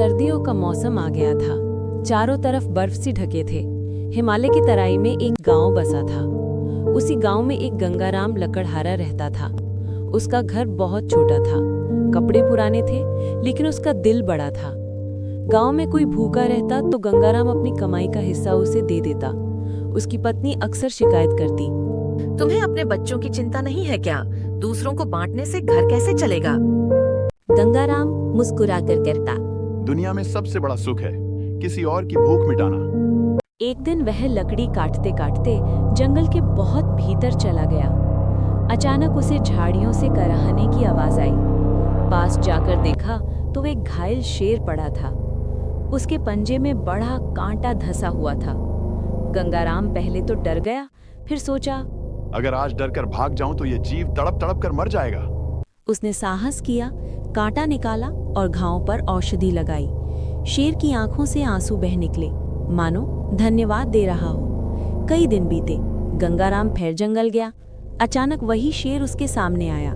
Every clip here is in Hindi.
सर्दियों का मौसम आ गया था। चारों तरफ बर्फ से ढके थे। हिमालय की तराई में एक गांव बसा था। उसी गांव में एक गंगाराम लकड़हारा रहता था। उसका घर बहुत छोटा था, कपड़े पुराने थे, लेकिन उसका दिल बड़ा था। गांव में कोई भूखा रहता तो गंगाराम अपनी कमाई का हिस्सा उसे दे देता। उसकी पत्नी अक्सर शिकायत करती, तुम्हें अपने बच्चों की चिंता नहीं है क्या? दूसरों को बांटने से घर कैसे चलेगा? गंगाराम मुस्कुराकर कहता, दुनिया में सबसे बड़ा सुख है किसी और की भूख मिटाना। एक दिन वह लकड़ी काटते काटते जंगल के बहुत भीतर चला गया। अचानक उसे झाड़ियों से कराहने की आवाज आई। पास जाकर देखा तो एक घायल शेर पड़ा था। उसके पंजे में बड़ा कांटा धंसा हुआ था। गंगाराम पहले तो डर गया, फिर सोचा, अगर आज डरकर भाग जाऊं तो ये जीव तड़प तड़प कर मर जाएगा। उसने साहस किया, कांटा निकाला और घाव पर औषधि लगाई। शेर की आंखों से आंसू बह निकले, मानो धन्यवाद दे रहा हो। कई दिन बीते, गंगाराम फिर जंगल गया। अचानक वही शेर उसके सामने आया।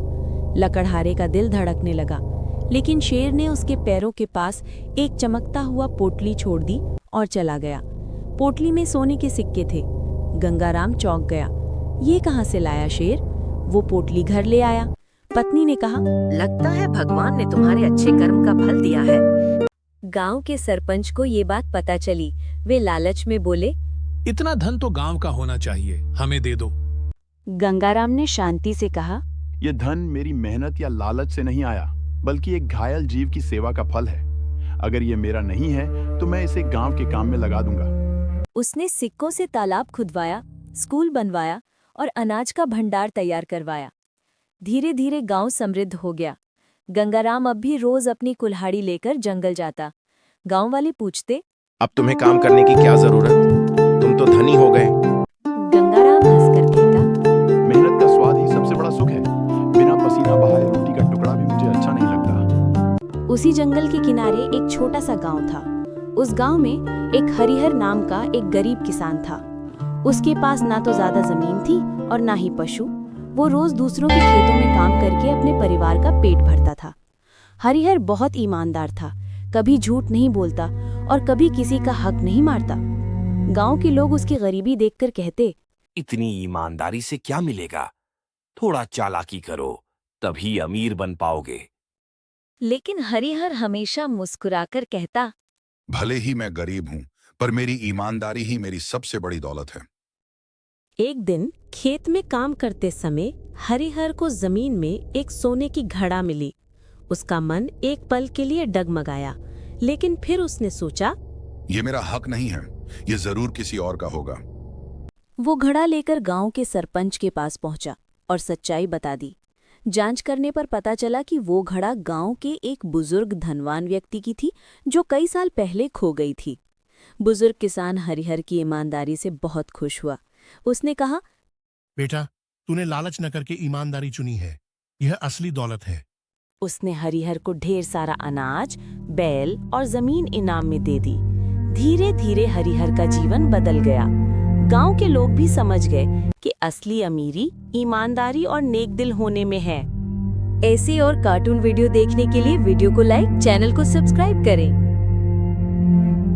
लकड़हारे का दिल धड़कने लगा, लेकिन शेर ने उसके पैरों के पास एक चमकता हुआ पोटली छोड़ दी और चला गया। पोटली में सोने के सिक्के थे। गंगाराम चौंक गया, ये कहाँ से लाया शेर? वो पोटली घर ले आया। पत्नी ने कहा, लगता है भगवान ने तुम्हारे अच्छे कर्म का फल दिया है। गांव के सरपंच को ये बात पता चली। वे लालच में बोले, इतना धन तो गांव का होना चाहिए, हमें दे दो। गंगाराम ने शांति से कहा, ये धन मेरी मेहनत या लालच से नहीं आया, बल्कि एक घायल जीव की सेवा का फल है। अगर ये मेरा नहीं है तो मैं इसे गांव के काम में लगा दूंगा। उसने सिक्कों से तालाब खुदवाया, स्कूल बनवाया और अनाज का भंडार तैयार करवाया। धीरे धीरे गांव समृद्ध हो गया। गंगाराम अब भी रोज अपनी कुल्हाड़ी लेकर जंगल जाता। गांव वाले पूछते, अब तुम्हें काम करने की क्या जरूरत? तुम तो धनी हो गए। गंगाराम हंसकर कहता, मेहनत का स्वाद ही सबसे बड़ा सुख है। बिना पसीना बहाए रोटी का टुकड़ा भी मुझे अच्छा नहीं लगता। उसी जंगल के किनारे एक छोटा सा गांव था। उस गांव में एक हरिहर नाम का एक गरीब किसान था। उसके पास ना तो ज्यादा जमीन थी और ना ही पशु। वो रोज दूसरों के खेतों में काम करके अपने परिवार का पेट भरता था। हरिहर बहुत ईमानदार था, कभी झूठ नहीं बोलता और कभी किसी का हक नहीं मारता। गांव के लोग उसकी गरीबी देखकर कहते, इतनी ईमानदारी से क्या मिलेगा? थोड़ा चालाकी करो, तभी अमीर बन पाओगे। लेकिन हरिहर हमेशा मुस्कुराकर कहता, भले ही मैं गरीब हूं, पर मेरी ईमानदारी ही मेरी सबसे बड़ी दौलत है। एक दिन खेत में काम करते समय हरिहर को जमीन में एक सोने की घड़ा मिली। उसका मन एक पल के लिए डगमगाया, लेकिन फिर उसने सोचा, ये मेरा हक नहीं है, ये जरूर किसी और का होगा। वो घड़ा लेकर गांव के सरपंच के पास पहुंचा और सच्चाई बता दी। जांच करने पर पता चला कि वो घड़ा गांव के एक बुजुर्ग धनवान व्यक्ति की थी, जो कई साल पहले खो गई थी। बुजुर्ग किसान हरिहर की ईमानदारी से बहुत खुश हुआ। उसने कहा, बेटा, तूने लालच न करके ईमानदारी चुनी है, यह असली दौलत है। उसने हरिहर को ढेर सारा अनाज, बैल और जमीन इनाम में दे दी। धीरे धीरे हरिहर का जीवन बदल गया। गांव के लोग भी समझ गए कि असली अमीरी ईमानदारी और नेक दिल होने में है। ऐसे और कार्टून वीडियो देखने के लिए वीडियो को लाइक, चैनल को सब्सक्राइब करें।